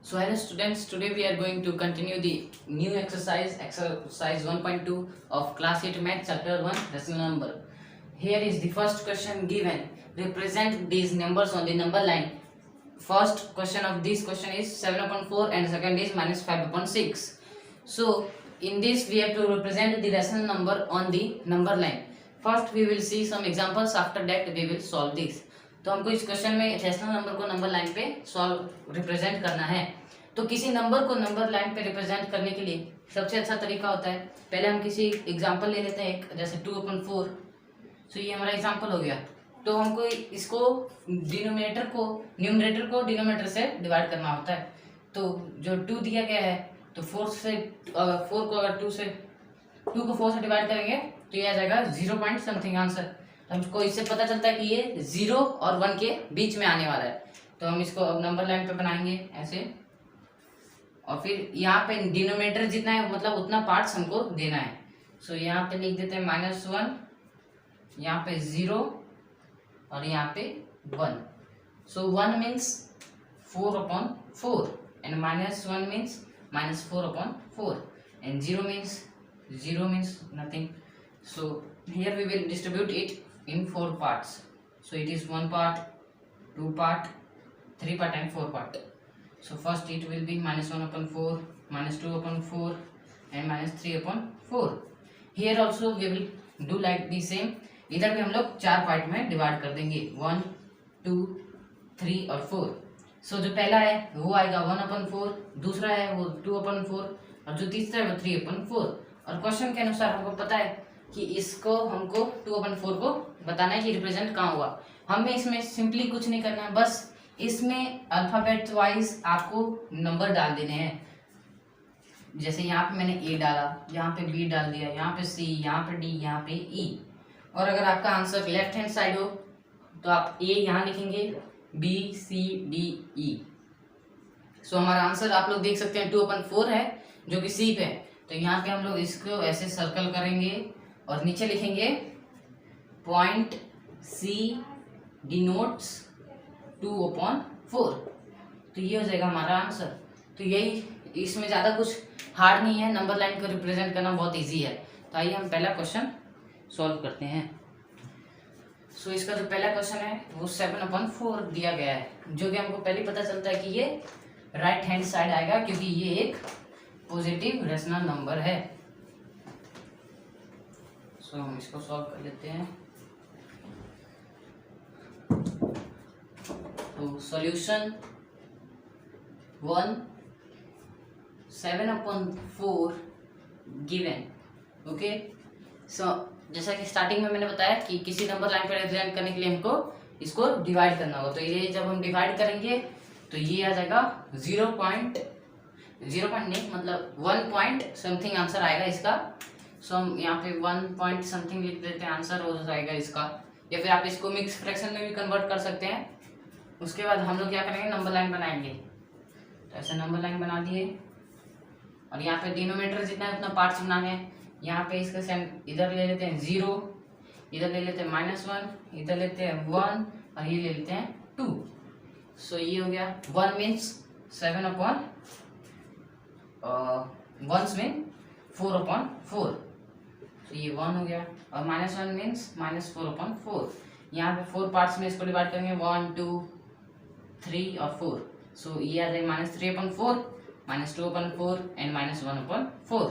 So hello students, today we are going to continue the new exercise 1.2 of class 8 math chapter 1 rational number. Here is the first question given. Represent these numbers on the number line. First question of this question is 7/4 and second is -5/6. So in this we have to represent the rational number on the number line. First we will see some examples, after that we will solve this. तो हमको इस question में rational number को number line पे solve represent करना है। तो किसी नंबर को नंबर लाइन पे रिप्रेजेंट करने के लिए सबसे अच्छा तरीका होता है, पहले हम किसी एग्जांपल ले लेते हैं एक, जैसे 2/4। सो ये हमारा एग्जांपल हो गया। तो हमको इसको न्यूमरेटर को डिनोमिनेटर से डिवाइड करना होता है। तो जो 2 दिया गया है, तो 4 को अगर 2 को 4 से डिवाइड करेंगे तो ये आ जाएगा 0 पॉइंट समथिंग आंसर। हमको इससे पता चलता है कि ये 0 और 1 के बीच में आने वाला है। तो हम इसको अब नंबर लाइन पे बनाएंगे ऐसे, और फिर यहाँ पे डिनोमिनेटर जितना है मतलब उतना पार्ट्स हमको देना है। सो यहाँ पे लिख देते हैं -1, यहाँ पे 0 और यहाँ पे 1। सो 1 means 4/4 and -1 means -4/4 and 0 means nothing. So here we will distribute it in 4 parts. So it is 1 part, 2 part, 3 part and 4 part. So first it will be -1/4, -2/4 and -3/4. Here also we will do like the same. इधर भी हम लोग 4 part में divide कर देंगे, 1, 2, 3 और 4. सो जो पहला है वो आएगा 1/4, दूसरा है वो 2/4 और जो तीसरा है वो 3/4। और क्वेश्चन के अनुसार हमको पता है कि इसको हमको 2/4 को बताना है कि रिप्रेजेंट कहाँ हुआ। हमें इसमें सिंपली कुछ नहीं करना है, बस इसमें अल्फाबेट वाइज आपको नंबर डाल देने हैं। जैसे यहाँ पे मैंने ए डाला, यहाँ पे बी डाल दिया, यहाँ पे सी, यहाँ पे डी, यहाँ पे ई। और अगर आपका आंसर लेफ्ट हैंड साइड हो तो आप ए यहाँ लिखेंगे, बी सी डी ई। सो हमारा आंसर आप लोग देख सकते हैं 2/4 है जो कि सी पे है। तो यहाँ पे हम लोग इसको ऐसे सर्कल करेंगे और नीचे लिखेंगे पॉइंट सी डिनोट्स 2/4। तो ये हो जाएगा हमारा आंसर। तो यही, इसमें ज़्यादा कुछ हार्ड नहीं है, नंबर लाइन को रिप्रेजेंट करना बहुत इजी है। तो आइए हम पहला क्वेश्चन सॉल्व करते हैं। सो इसका जो पहला क्वेश्चन है वो 7/4 दिया गया है, जो कि हमको पहले पता चलता है कि ये राइट हैंड साइड आएगा क्योंकि ये एक पॉजिटिव रैशनल नंबर है। सो हम इसको सॉल्व कर लेते हैं। तो सॉल्यूशन 1, 7/4 गिवन। ओके, सो जैसा कि स्टार्टिंग में मैंने बताया कि किसी नंबर लाइन पर रिप्रेजेंट करने के लिए हमको इसको डिवाइड करना होगा। तो ये जब हम डिवाइड करेंगे तो ये आ जाएगा 0 पॉइंट नहीं मतलब 1 पॉइंट समथिंग आंसर आएगा इसका। सो हम यहाँ पे 1 पॉइंट समथिंग लिख देते हैं, आंसर हो जाएगा इसका। या फिर आप इसको मिक्स फ्रैक्शन में भी कन्वर्ट कर सकते हैं। उसके बाद हम लोग क्या करेंगे, नंबर लाइन बनाएंगे। तो ऐसे नंबर लाइन बना दिए और यहाँ पे डिनोमिनेटर जितना है उतना पार्ट्स बनाने हैं। यहाँ पे इसका इधर ले लेते हैं 0, इधर ले लेते हैं -1, इधर लेते हैं 1 और ये ले लेते हैं 2। सो ये हो गया 1 मीन्स 7/1 में 4/4। तो ये 1 हो गया और -1 मीन्स -4/4। यहाँ पे 4 पार्ट्स में इसको डिवाइड करेंगे, 1, 2, 3 और 4। सो ये आ जाएगा -3/4, -2/4 एंड -1/4।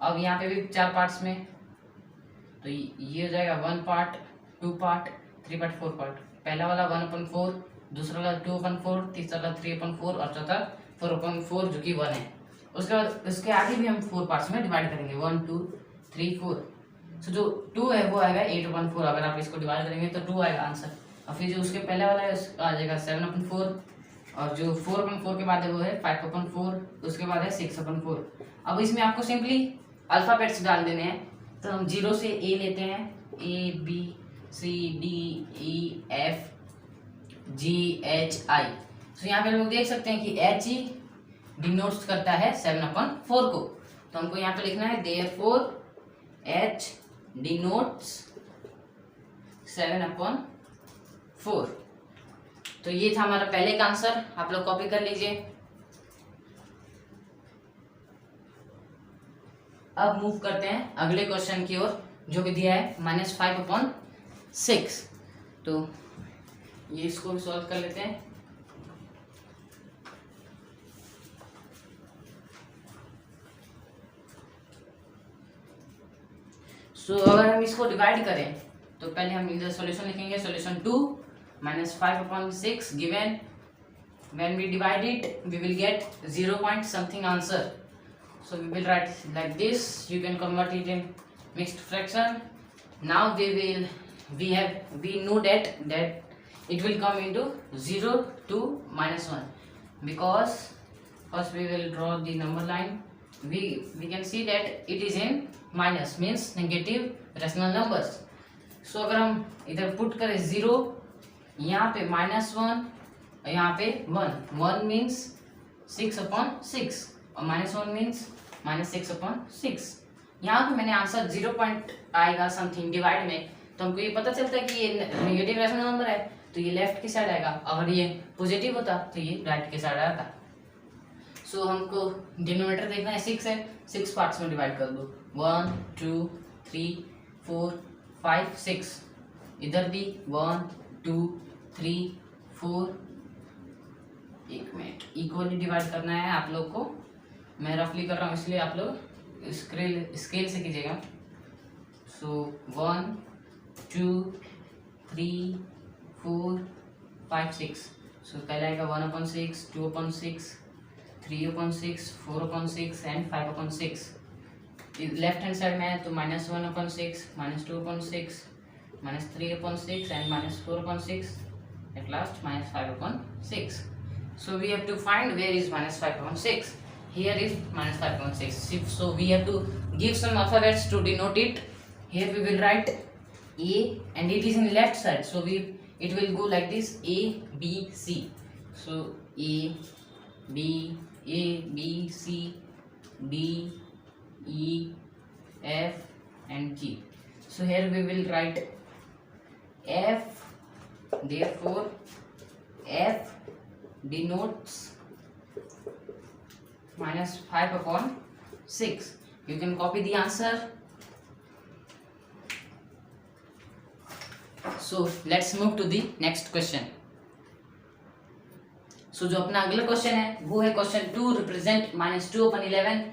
अब यहाँ पे भी 4 पार्ट्स में, तो ये हो जाएगा 1 पार्ट, 2 पार्ट, 3 पार्ट, 4 पार्ट। पहला वाला 1/4, दूसरा वाला 2/4, तीसरा वाला 3/4 और चौथा 4/4 जो कि 1 है। उसके बाद उसके आगे भी हम 4 पार्ट्स में डिवाइड करेंगे, 1, 2, 3, 4। सो जो 2 है वो आएगा 8/4। अगर आप इसको डिवाइड करेंगे तो 2 आएगा आंसर। और फिर जो उसके पहले वाला है उसका आ जाएगा 7/4 और जो 4/4 के बाद है वो है 5/4, उसके बाद है 6/4। अब इसमें आपको सिंपली अल्फ़ाबेट्स डाल देने हैं। तो हम 0 से ए लेते हैं, A B C D E F G H I। तो यहाँ पे लोग देख सकते हैं कि H ही डिनोट्स करता है 7/4 को। तो हमको यहाँ पे लिखना है therefore H डिनोट्स 7/4। तो ये था हमारा पहले का आंसर, आप लोग कॉपी कर लीजिए। अब मूव करते हैं अगले क्वेश्चन की ओर, जो कि दिया है -5/6। तो ये इसको भी सॉल्व कर लेते हैं। अगर हम इसको डिवाइड करें तो पहले हम इधर सॉल्यूशन लिखेंगे। Solution 2 -5/6 given, when we divide it we will get 0 point something answer, so we will write like this. You can convert it in mixed fraction. Now we know that it will come into 0 to -1, because first we will draw the number line. We can see that it is in minus, means negative rational numbers. So अगर हम इधर put करें 0, यहाँ पे -1 और यहाँ पे 1 means 6/6 और -1 मीन्स -6/6। यहाँ पे मैंने आंसर 0 पॉइंट आएगा समथिंग डिवाइड में, तो हमको ये पता चलता है कि ये नेगेटिव रैशनल नंबर है, तो ये लेफ्ट की साइड आएगा। अगर ये पॉजिटिव होता तो ये राइट की साइड आता। सो हमको डिनोमिनेटर देखना है 6 है, 6 पार्ट्स में डिवाइड कर दो। 1 2 3 4 5 6। इधर भी 1 2 3 4, एक मिनट, इक्वली डिवाइड करना है आप लोग को। मैं रफली कर रहा हूँ इसलिए आप लोग स्केल से कीजिएगा। सो 1 2 3 4 5 6। सो पहले आएगा 1/6, 2/6, 3/6, 4/6 एंड 5/6। लेफ्ट हैंड साइड में है तो -1/6, -2/6, -3/6 and -4/6, at last -5/6. So we have to find where is -5/6. Here is -5/6. So we have to give some alphabets to denote it. Here we will write A and it is in left side, so it will go like this: A B C. So A B C D E F and G. So here we will write F. Therefore F denotes -5/6. You can copy the answer. So let's move to the next question. So जो अपना अगला question है वो है question 2, represent -2/11,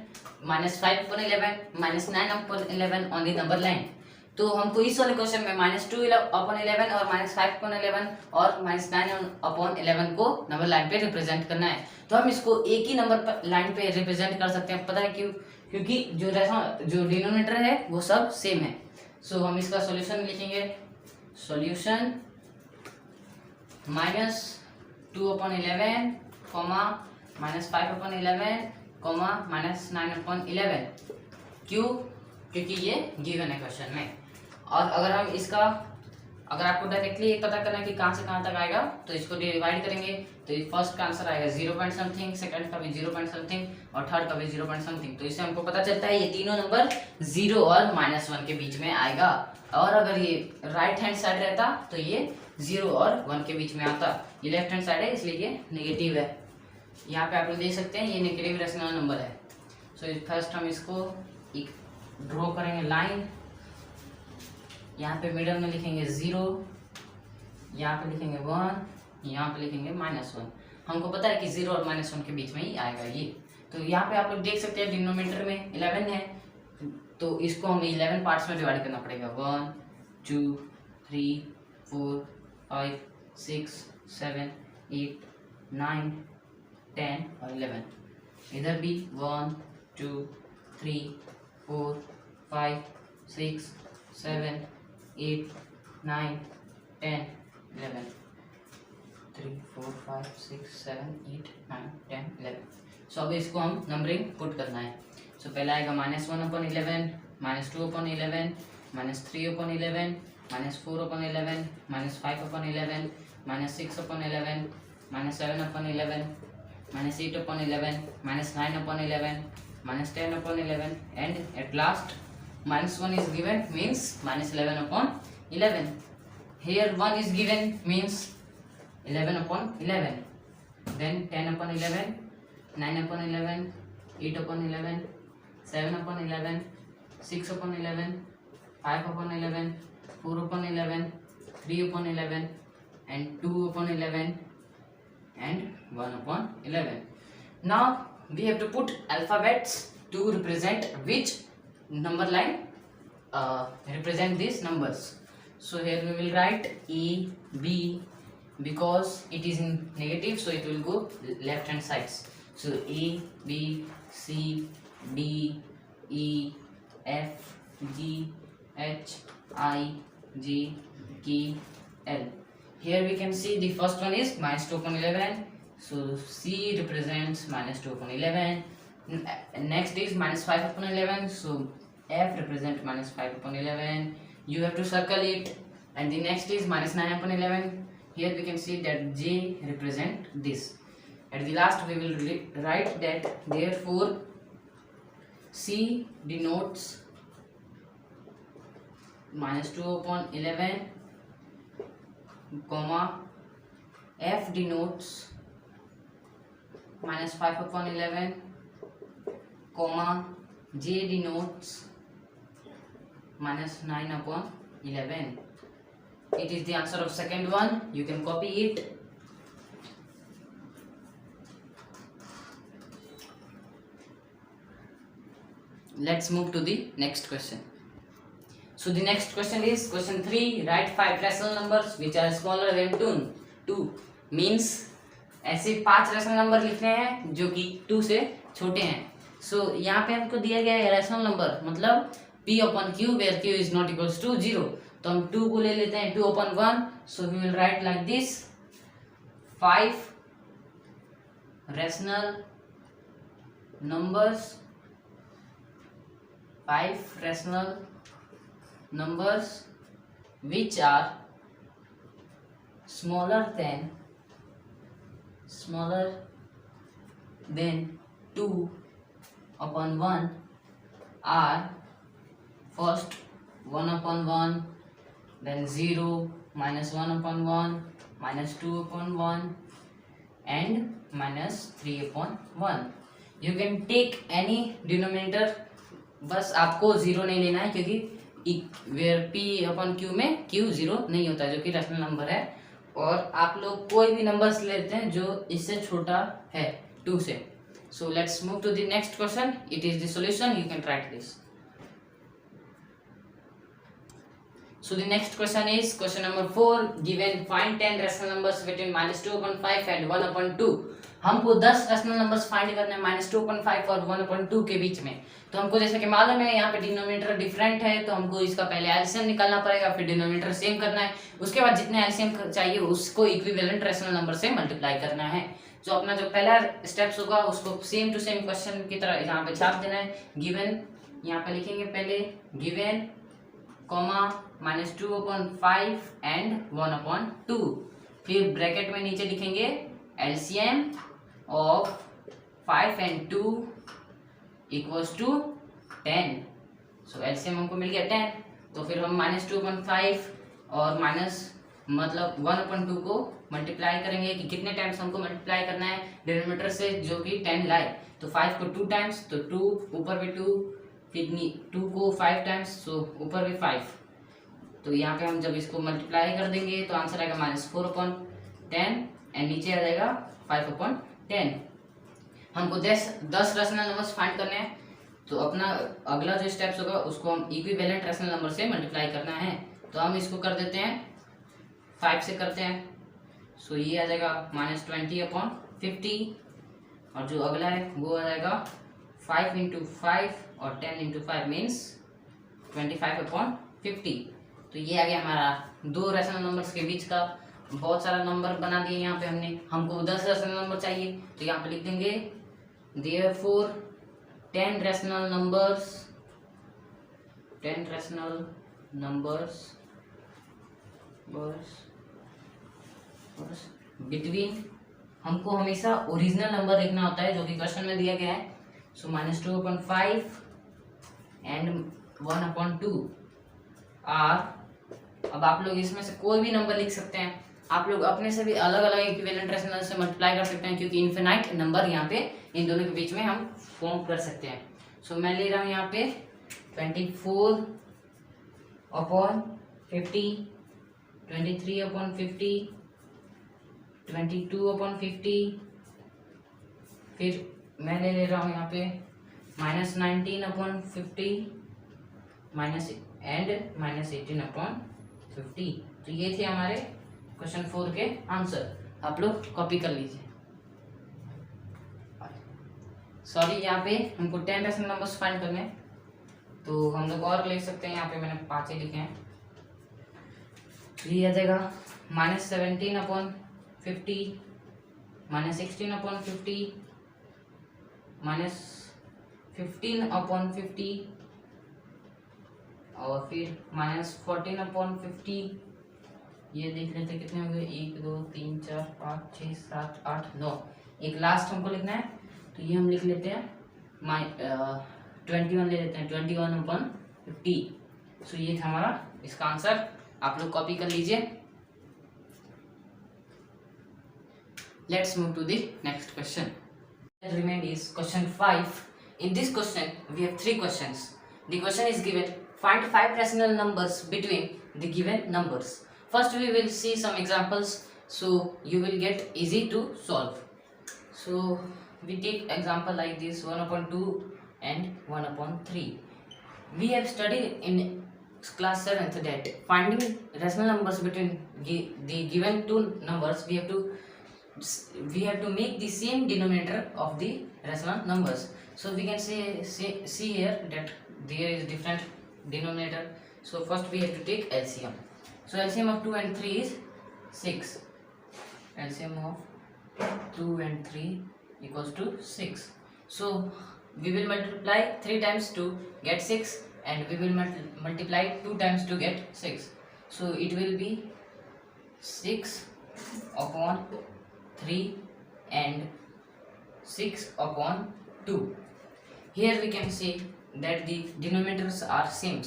-5/11, -9/11 on the number line. तो हमको इस वाले क्वेश्चन में -2/11 और -5/11 और -9/11 को नंबर लाइन पे रिप्रेजेंट करना है। तो हम इसको एक ही नंबर लाइन पे रिप्रेजेंट कर सकते हैं। पता है क्यों? क्योंकि जो डिनोमिनेटर है वो सब सेम है। सो हम इसका सॉल्यूशन लिखेंगे। सॉल्यूशन -2/11, -5/11, -9/11। क्यों? क्योंकि ये गिवन है क्वेश्चन में। और अगर आपको डायरेक्टली पता करना है कि कहाँ से कहाँ तक आएगा, तो इसको डिवाइड करेंगे तो फर्स्ट का आंसर आएगा 0 पॉइंट समथिंग, सेकंड का भी 0 पॉइंट समथिंग और थर्ड का भी 0 पॉइंट समथिंग। तो इससे हमको पता चलता है ये तीनों नंबर 0 और -1 के बीच में आएगा। और अगर ये राइट हैंड साइड रहता तो ये 0 और 1 के बीच में आता। ये लेफ्ट हैंड साइड है इसलिए ये नेगेटिव है। यहाँ पे आप लोग देख सकते हैं ये नेगेटिव रैशनल नंबर है। सो फर्स्ट हम इसको एक ड्रॉ करेंगे लाइन। यहाँ पे मिडल में लिखेंगे 0, यहाँ पे लिखेंगे 1, यहाँ पे लिखेंगे -1। हमको पता है कि 0 और -1 के बीच में ही आएगा ये। तो यहाँ पे आप लोग देख सकते हैं डिनोमिनेटर में 11 है, तो इसको हमें 11 पार्ट्स में डिवाइड करना पड़ेगा। 1 2 3 4 5 6 7 8 9 10 और 11। इधर भी 1 2 3 4 5 6 7 8 9 10 11 3 4 5 6 7 8 9 10 11। सो अब इसको हम नंबरिंग पुट करना है। सो पहला आएगा -1/11, -2/11, -3/11, -4/11, -5/11, -6/11, -7/11, -8/11, -9/11, -10/11 and at last -1 is given, means -11/11. Here 1 is given, means 11/11, then 10/11, 9/11, 8/11, 7/11, 6/11, 5/11, 4/11, 3/11, and 2/11, and 1/11. Now we have to put alphabets to represent which number line represent these numbers. So here we will write A, B, because it is in negative, so it will go left hand sides. So A, B, C, D, E, F, G, H, I, J, K, L. Here we can see the first one is -2/11. So C represents -2/11. Next is -5/11. So F represents -5/11. You have to circle it. And the next is -9/11. Here we can see that J represent this. At the last we will write that therefore C denotes -2/11, comma F denotes -5/11, comma J denotes -9/11. It is the answer of second one. You can copy it. Let's move to the next question. So the next question is question 3. Write 5 rational numbers which are smaller than 2. Means ऐसे 5 rational number लिखने हैं जो कि 2 से छोटे हैं. सो यहाँ पे हमको दिया गया है रैशनल नंबर, मतलब P/Q where Q is not equals to 0. तो हम 2 को ले लेते हैं 2/1. So we will write like this 5 rational numbers, 5 rational numbers which are smaller than 2/1 are first 1/1, then 0, -1/1, -2/1, and -3/1. You can take any denominator, बस आपको 0 नहीं लेना है क्योंकि वेयर P/Q में Q 0 नहीं होता जो कि रैशनल नंबर है. और आप लोग कोई भी नंबर्स लेते हैं जो इससे छोटा है 2 से. So let's move to the next question. It is the solution. You can write this. So the next question is question number 4. Given find 10 rational numbers between -2/5 and 1/2. हमको 10 रैशनल नंबर्स फाइंड करने हैं -2/5 और 1/2 के बीच में. तो हमको जैसे कि मालूम है यहाँ पे डिनोमिनेटर डिफरेंट है, तो हमको इसका पहले एलसीएम निकालना पड़ेगा, फिर डिनोमिनेटर सेम करना है. उसके बाद जितने एलसीएम चाहिए उसको इक्विवेलेंट रैशनल नंबर से मल्टीप्लाई करना है. जो अपना जो पहला स्टेप्स होगा उसको सेम टू सेम क्वेश्चन की तरह यहाँ पे छाप देना है. गिवन यहाँ पे लिखेंगे पहले गिवन कॉमा -2/5 एंड 1/2. फिर ब्रैकेट में नीचे लिखेंगे LCM of 5 and 2 equals to 10. So LCM हमको मिल गया 10. तो फिर हम -2/5 और मतलब 1/2 को मल्टीप्लाई करेंगे कि कितने टाइम्स हमको मल्टीप्लाई करना है डिनोमिनेटर से जो कि 10 लाए. तो 5 को 2 टाइम्स, तो 2 ऊपर भी 2, फिर 2 को 5 टाइम्स, सो ऊपर भी 5. तो यहाँ पे हम जब इसको मल्टीप्लाई कर देंगे तो आंसर आएगा -4/10 एंड नीचे आ जाएगा 5/10. हमको 10 रैशनल नंबर्स फाइंड करने हैं. तो अपना अगला जो स्टेप्स होगा उसको हम इक्विवेलेंट रैशनल नंबर से मल्टीप्लाई करना है. तो हम इसको कर देते हैं 5 से करते हैं. सो ये आ जाएगा -20/50 और जो अगला है वो आ जाएगा 5 × 5 और 10 × 5 मीन्स 25/50. तो ये आ गया हमारा 2 रैशनल नंबर्स के बीच का. बहुत सारा नंबर बना दिए यहाँ पे हमने. हमको 10 रैशनल नंबर चाहिए तो यहाँ पे लिख देंगे therefore 10 rational numbers between. हमको हमेशा ओरिजिनल नंबर लिखना होता है जो कि क्वेश्चन में दिया गया है. सो -2/5 एंड 1/2 आर. अब आप लोग इसमें से कोई भी नंबर लिख सकते हैं. आप लोग अपने से भी अलग अलग इक्विवेलेंट रैशनल से मल्टीप्लाई कर सकते हैं क्योंकि इनफिनाइट नंबर यहाँ पे इन दोनों के बीच में हम फॉर्म कर सकते हैं. सो मैं ले रहा हूँ यहाँ पे 24/50, 23/50, 22/50, फिर मैं ले रहा हूँ यहाँ पे -19/50 -18/50। तो ये थे हमारे क्वेश्चन 4 के आंसर। आप लोग कॉपी कर लीजिए। सॉरी, यहाँ पे हमको 10 रेशनल नंबर्स फाइंड करने हैं, तो हम लोग और ले सकते हैं। यहाँ पे मैंने 5 ही लिखे हैं। ये आ जाएगा -17/50, -16/50, -15/50 और फिर -14/50। ये देख लेते कितने हो गए, 1 2 3 4 5 6 7 8 9। एक लास्ट हमको लिखना है, तो ये हम लिख लेते हैं 21 ले लेते हैं, 21/50। सो ये था हमारा इसका आंसर। आप लोग कॉपी कर लीजिए। Let's move to the next question. Remained is question 5. In this question we have 3 questions. The question is given, find 5 rational numbers between the given numbers. First we will see some examples, so you will get easy to solve. So we take example like this, 1/2 and 1/3. We have studied in class 7th that finding rational numbers between the given two numbers, we have to make the same denominator of the rational numbers. So we can see here that there is different denominator. So first we have to take LCM. So LCM of 2 and 3 is 6. LCM of 2 and 3 equals to 6. So we will multiply 3 times to get 6, and we will multiply 2 times to get 6. So it will be 6/3 and 6/2. Here we can see that the denominators are same,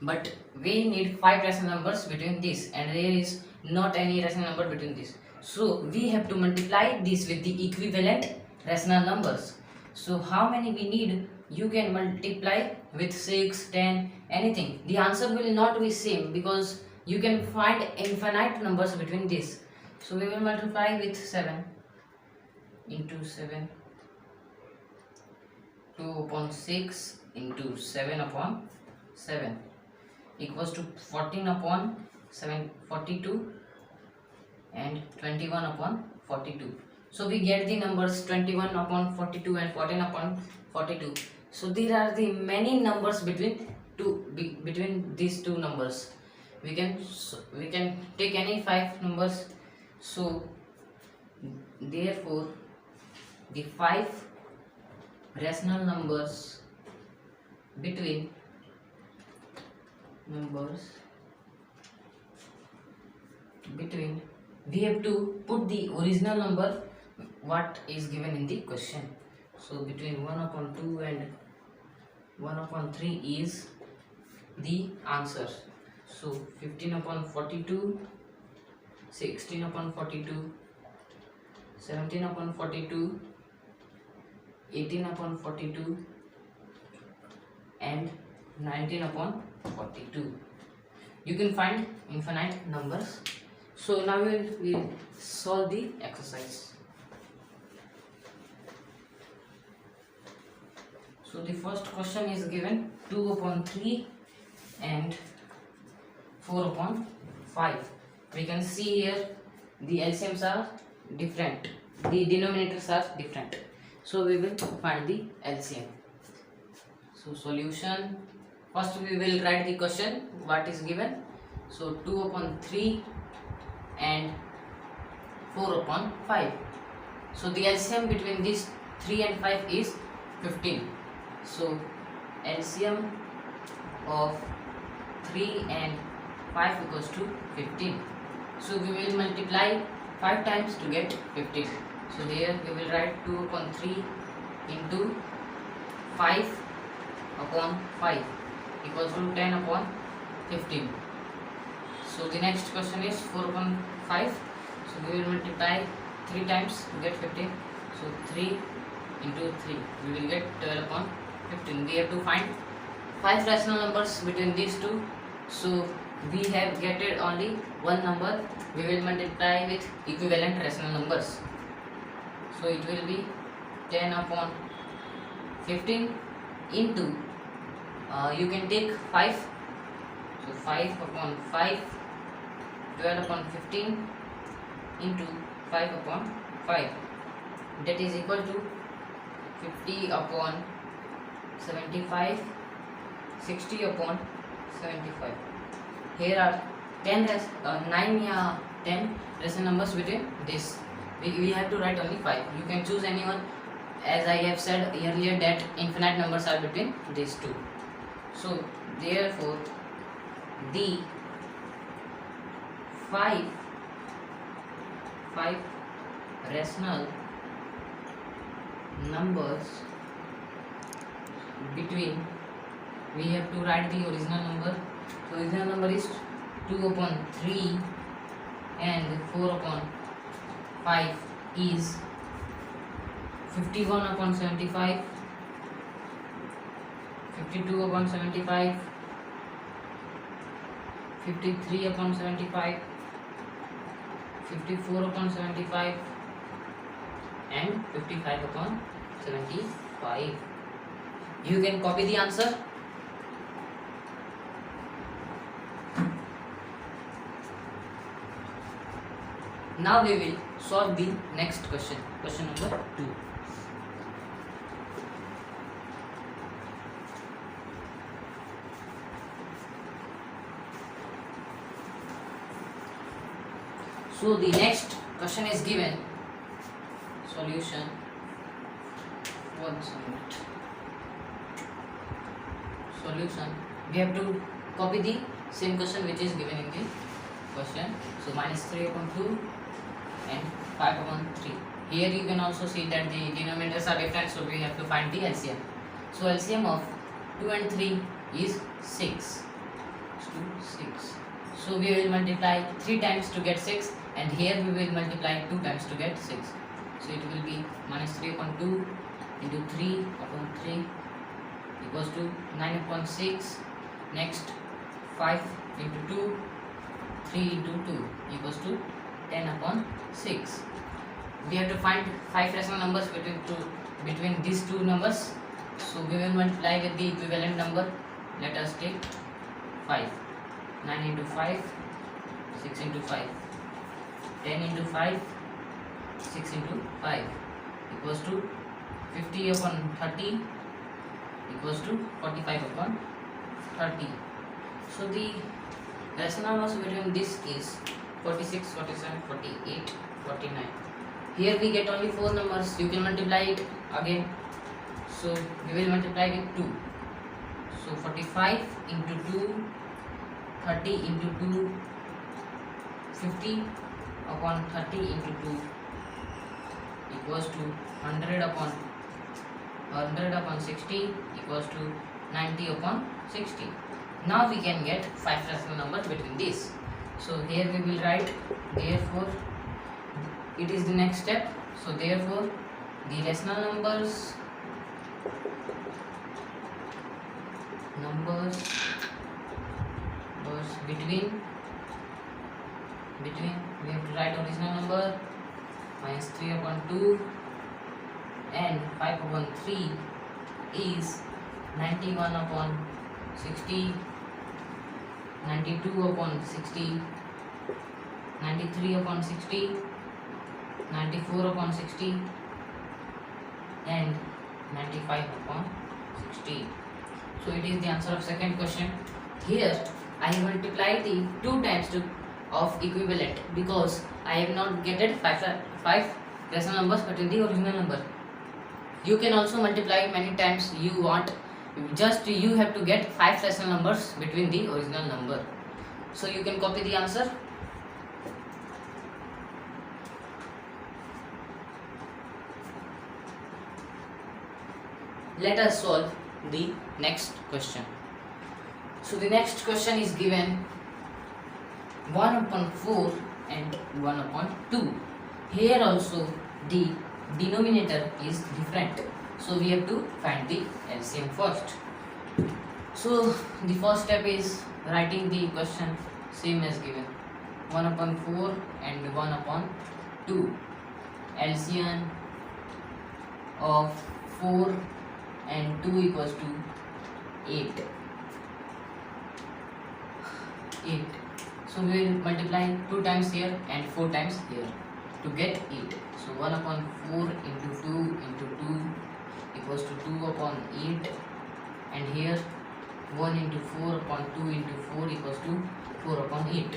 but we need 5 rational numbers between this, and there is not any rational number between this. So we have to multiply this with the equivalent rational numbers. So how many we need? You can multiply with 6, 10, anything. The answer will not be same because you can find infinite numbers between this. So we will multiply with 7 into 7, 2/6 into 7/7 equals to 14/42 and 21/42. So we get the numbers 21/42 and 14/42. So there are the many numbers between these two numbers. We can take any 5 numbers. So therefore the 5 rational numbers between we have to put the original number what is given in the question. So between 1/2 and 1/3 is the answer. So 15/42, 16/42, 17/42, 18/42 and 19/42. You can find infinite numbers. So now we will solve the exercise. So the first question is given 2/3 and 4/5. We can see here the LCMs are different, the denominators are different. So we will find the LCM. So solution, first we will write the question what is given. So 2/3 and 4/5. So the LCM between these 3 and 5 is 15. So LCM of 3 and 5 equals to 15. So we will multiply 5 times to get 15. So here we will write 2/3 into 5/5 equals to 10/15. So the next question is 4/5. So we will multiply 3 times to get 15. So 3 into 3 we will get 12/15. 15. We have to find 5 rational numbers between these two. So we have getted only one number. We will multiply with equivalent rational numbers. So it will be 10 upon 15 into you can take 5. So 5 upon 5, 12 upon 15 into 5 upon 5, that is equal to 50 upon 75, 60 upon 75. Here are 9 या 10 rational numbers between this. We have to write only 5. You can choose anyone, as I have said earlier that infinite numbers are between these two. So therefore the 5 rational numbers between, we have to write the original number. So original number is 2 upon 3 and 4 upon 5 is 51 upon 75, 52 upon 75, 53 upon 75, 54 upon 75 and 55 upon 75. You can copy the answer. Now we will solve the next question, question number 2. So the next question is given solution. Solution. We have to copy the same question which is given in the question. So minus 3 upon 2 and 5 upon 3. Here you can also see that the denominators are different, so we have to find the LCM. So LCM of 2 and 3 is 6. So we will multiply 3 times to get 6, and here we will multiply 2 times to get 6. So it will be minus 3 upon 2 into 3 upon 3 equals to 9 upon 6. Next 5 into 2, 3 into 2 equals to 10 upon 6. We have to find 5 rational numbers between these two numbers. So we will multiply with the equivalent number. Let us take 5. 9 into 5, 6 into 5, 10 into 5, 6 into 5 equals to 50 upon 30 equals to 45 upon 30. So the rational numbers between this is 46, 47, 48, 49. Here we get only 4 numbers. You can multiply it again. So we will multiply with 2. So 45 into 2, 30 into 2, 50 upon 30 into 2 equals to 100 upon 60 equals to 90 upon 60. Now we can get 5 rational numbers between these. So here we will write, therefore it is the next step. So therefore the rational numbers between we have to write original number minus 3 upon 2 and 5 upon 3 is 91 upon 60, 92 upon 60, 93 upon 60, 94 upon 60 and 95 upon 60. So it is the answer of second question. Here I have multiplied the 2 times of equivalent because I have not getted 5 rational numbers between the original number. You can also multiply many times you want, just you have to get 5 rational numbers between the original number. So you can copy the answer. Let us solve the next question. So the next question is given 1 upon 4 and 1 upon 2. Here also the denominator is different. So we have to find the LCM first. So the first step is writing the equation same as given, 1/4 and 1/2. LCM of 4 and 2 equals to 8. So we will multiply 2 times here and 4 times here to get 8. So 1/4 into 2 into 2 equals to 2/8, and here 1 into 4/2 into 4 equals to 4/8.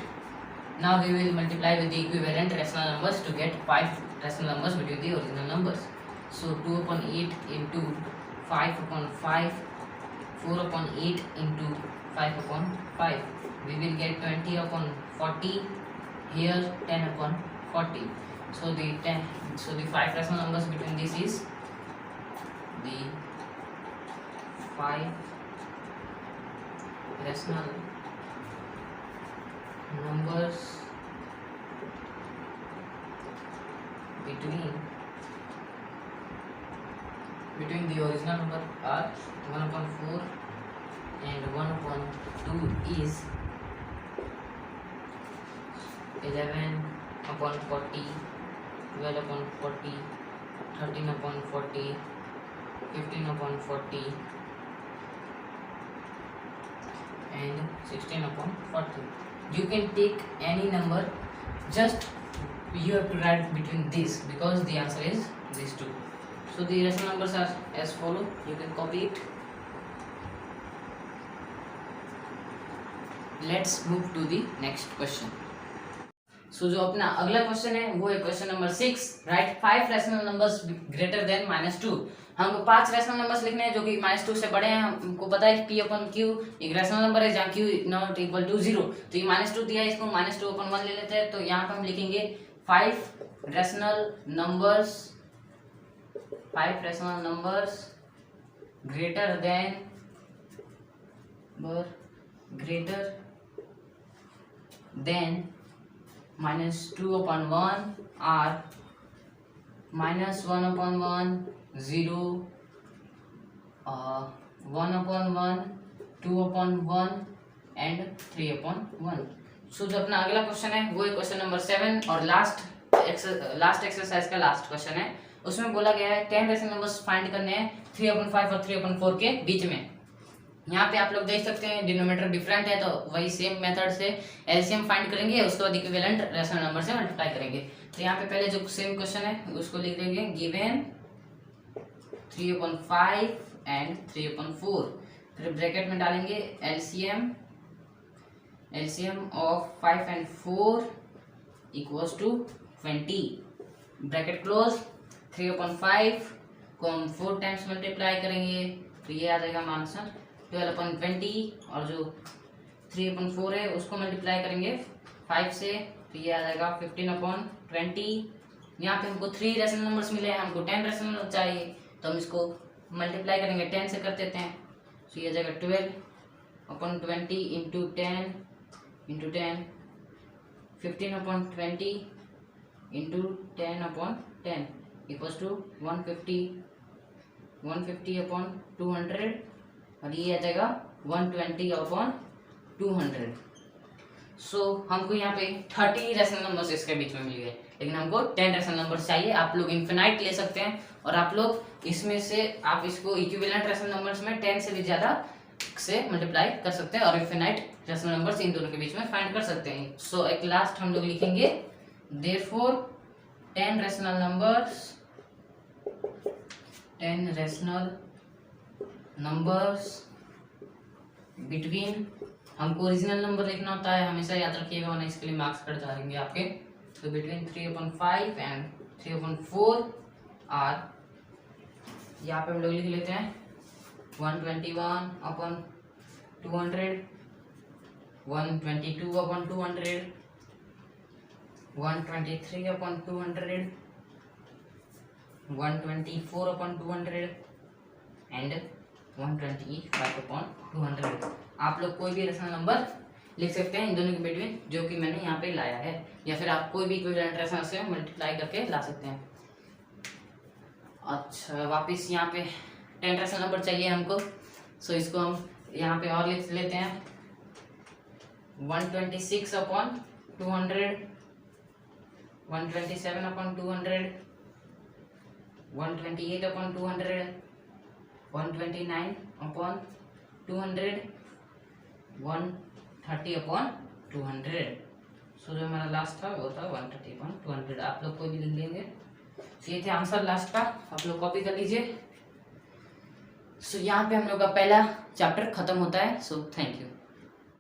Now we will multiply with the equivalent rational numbers to get 5 rational numbers between the original numbers. So 2/8 into 5/5, 4/8 into 5/5. We will get 20/40, here 10/40. So the 5 rational numbers between this is the 5 rational numbers between the original number are 1/4 and 1/2 is 11/40, 12/40, 13/40, 15/40 and 16/40. You can take any number, just you have to write between this because the answer is these two. So the rational numbers are as follow. You can copy it. Let's move to the next question. So जो अपना अगला question है वो है question number 6. Right 5 rational numbers greater than -2. हमको 5 rational numbers लिखने हैं जो कि -2 से बड़े हैं. हमको पता है P/Q एक रैशनल नंबर है जहाँ Q नॉट इक्वल टू 0. तो ये -2 दिया है, इसको -2/1 ले लेते हैं. तो यहाँ पे हम लिखेंगे 5 rational numbers greater than -2/1 are -1/1, 0, 1/1, 2/1 and 3/1. सो जो अपना अगला क्वेश्चन है वो है क्वेश्चन नंबर 7 और लास्ट एक्सरसाइज का लास्ट क्वेश्चन है. उसमें बोला गया है 10 रैशनल नंबर्स फाइंड करने हैं 3/5 और 3/4 के बीच में. यहाँ पे आप लोग देख सकते हैं डिनोमिनेटर डिफरेंट है, तो वही सेम मेथड से एलसीएम फाइंड करेंगे, उसके बाद इक्विवेलेंट रैशनल नंबर से मल्टीप्लाई करेंगे. तो यहाँ पे पहले जो सेम क्वेश्चन है उसको लिख देंगे गिवन 3/5 एंड 3/4. फिर ब्रैकेट में डालेंगे LCM of 5 and 4 equals to 20. Bracket close. 3/5 को हम 4 टाइम्स मल्टीप्लाई करेंगे तो ये आ जाएगा आंसर 12/20, और जो 3/4 है उसको मल्टीप्लाई करेंगे 5 से तो ये आ जाएगा 15/20. यहाँ पे हमको 3 रैशनल नंबर्स मिले हैं, हमको 10 रैशनल नंबर चाहिए तो हम इसको मल्टीप्लाई करेंगे 10 से कर देते हैं. तो ये आ जाएगा 12/20 इंटू 10 15/20 इंटू 10/10 इक्वल्स टू 150/200, और ये आ जाएगा 120/200. सो हमको यहाँ पे 30 रैशनल नंबर्स इसके बीच में मिल गए, लेकिन हमको 10 रैशनल नंबर्स चाहिए. आप लोग इन्फिनाइट ले सकते हैं और आप लोग इसमें से आप इसको इक्विवेलेंट रैशनल नंबर्स में 10 से भी ज़्यादा से मल्टीप्लाई कर सकते हैं और इन्फिनाइट रैशनल नंबर्स इन दोनों के बीच में फाइंड कर सकते हैं. सो एक लास्ट हम लोग लिखेंगे देयरफॉर 10 रैशनल नंबर्स बिटवीन, हमको ओरिजिनल नंबर लिखना होता है, हमेशा याद रखिएगा वरना इसके लिए मार्क्स कट जाएंगे आपके. तो बिटवीन 3/5 एंड 3/4 आर, यहाँ पे हम लोग लिख लेते हैं 121/200, 122/200, 123/200, 124/200 एंड 125/200. आप लोग कोई भी रैशनल नंबर लिख सकते हैं इन दोनों के बिटवीन जो कि मैंने यहाँ पे लाया है, या फिर आप कोई भी इक्विवेलेंट रैशनल से मल्टीप्लाई करके ला सकते हैं. अच्छा वापस यहाँ पे 10 रैशनल नंबर चाहिए हमको। सो इसको हम यहाँ पे और लिख लेते हैं 126 upon 200, 127 upon 200, 128 upon 200, 129 upon 200, 130 upon 200। सो जो हमारा लास्ट था वो था 130 अपॉन 200। आप लोग कोई भी लिख लेंगे। सो ये थे आंसर लास्ट का, आप लोग कॉपी कर लीजिए। सो यहाँ पे हम लोग का पहला चैप्टर खत्म होता है। So thank you.